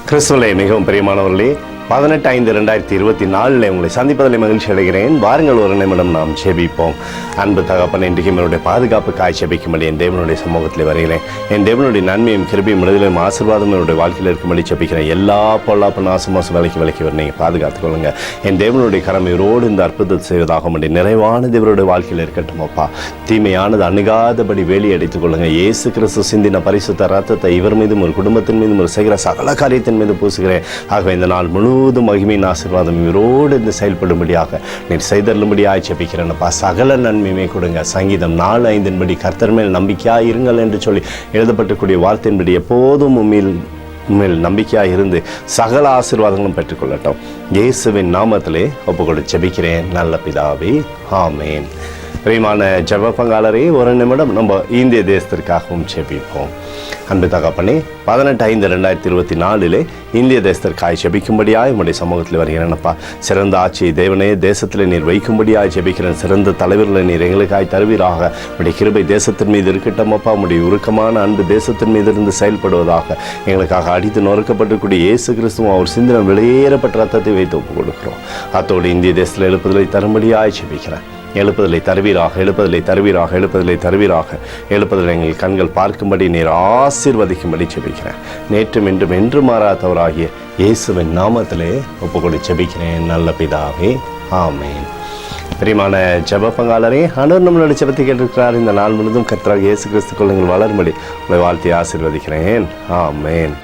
கிறிஸ்துவிலே மிகவும் பிரியமானவர்களே, 18/5/2024 உங்களை சந்திப்பதில் மகிழ்ச்சி அடைகிறேன். வாருங்கள், ஒரு நிமிடம் நாம் ஜெபிப்போம். அன்பு தகப்பன், இன்றைக்கு என்னுடைய பாதுகாப்புக்காய் ஜெபிக்கும்படி என் தேவனுடைய சமூகத்தில் வருகிறேன். என் தேவனுடைய நன்மையும் கிருபையும் விடுதலையும் ஆசீர்வாதம் என்னுடைய வாழ்க்கையில் இருக்கும்படி ஜெபிக்கிறேன். எல்லா பொல்லாப்பு நாசமாசம் விலக்கி வர நீங்கள் பாதுகாத்துக் கொள்ளுங்க. என் தேவனுடைய கரம் இவரோடு இந்த அற்புதத்தை செய்வதாக வேண்டிய நிறைவான தேவனுடைய வாழ்க்கையில் இருக்கட்டும். அப்பா, தீமையானது அணுகாதபடி வேலி அடித்துக் கொள்ளுங்க. இயேசு கிறிஸ்து சிந்தின பரிசுத்த ரத்தத்தை இவர் மீதும் ஒரு குடும்பத்தின் மீதும் ஒரு செய்கிற சகல காரியத்தின் மீது பூசுகிறேன். ஆகவே இந்த நாள் முழுவதும் மகிமையின் ஆசீர்வாதம் இவரோடு இந்த செயல்படும்படியாக நீர் செய்தருளும்படியாக ஜெபிக்கிறேன்ப்பா. சகல நன்மையுமே கொடுங்க. சங்கீதம் 4:5 கர்த்தர் மேல் நம்பிக்கையாக இருங்கள் என்று சொல்லி எழுதப்பட்டக்கூடிய வார்த்தையின்படி எப்போதும் உண்மையில் நம்பிக்கையாக இருந்து சகல ஆசீர்வாதங்களும் பெற்றுக்கொள்ளட்டும். இயேசுவின் நாமத்திலே ஒப்புக்கொடு ஜெபிக்கிறேன் நல்ல பிதாவே, ஆமேன். பிரியமான ஜெப பங்காளரே, ஒரு நிமிடம் நம்ம இந்திய தேசத்திற்காகவும் ஜெபிப்போம். அன்பு தகப்பனே, 18/5/2024 இந்திய தேசத்திற்காக ஜெபிக்கும்படியாய் உங்களுடைய சமூகத்தில் வருகிறேனப்பா. சிறந்த ஆட்சியை தேவனே தேசத்தில் நீர் வைக்கும்படியாய் ஜெபிக்கிறேன். சிறந்த தலைவர்களை நீர் எங்களுக்காய் தருவீராக. உடைய கிருபை தேசத்தின் மீது இருக்கட்டுமப்பா. உடைய உருக்கமான அன்பு தேசத்தின் மீது இருந்து செயல்படுவதாக. எங்களுக்காக அடித்து நொறுக்கப்பட்டிருக்கூடிய இயேசு கிறிஸ்துவும் அவர் சிந்தின வெளியேறப்பட்ட ரத்தத்தை வைத்து ஒப்புக் கொடுக்கிறோம். அத்தோடு இந்திய தேசத்தில் எழுப்புதலை தரும்படியாய் ஜெபிக்கிறேன். எழுப்புதலை தருவீராக, எழுப்புதலை தருவீராக, எழுப்புதலை தருவீராக. எழுப்புதலை எங்கள் கண்கள் பார்க்கும்படி நீர் ஆசீர்வதிக்கும்படி ஜெபிக்கிறேன். நேற்றும் இன்றும் என்று மாறாதவராகிய இயேசுவின் நாமத்திலே ஒப்புக்கொடு ஜெபிக்கிறேன் நல்ல பிதாவே, ஆமேன். பிரியமான ஜெப பங்காளரே, ஆண்டவர் நம்மளுடைய ஜெபத்தை கேட்டிருக்கிறார். இந்த நாள் முழுவதும் கர்த்தராகிய இயேசு கிறிஸ்துக்குள் நீங்கள் வளரும்படி உங்களை வாழ்த்தி ஆசீர்வதிக்கிறேன், ஆமேன்.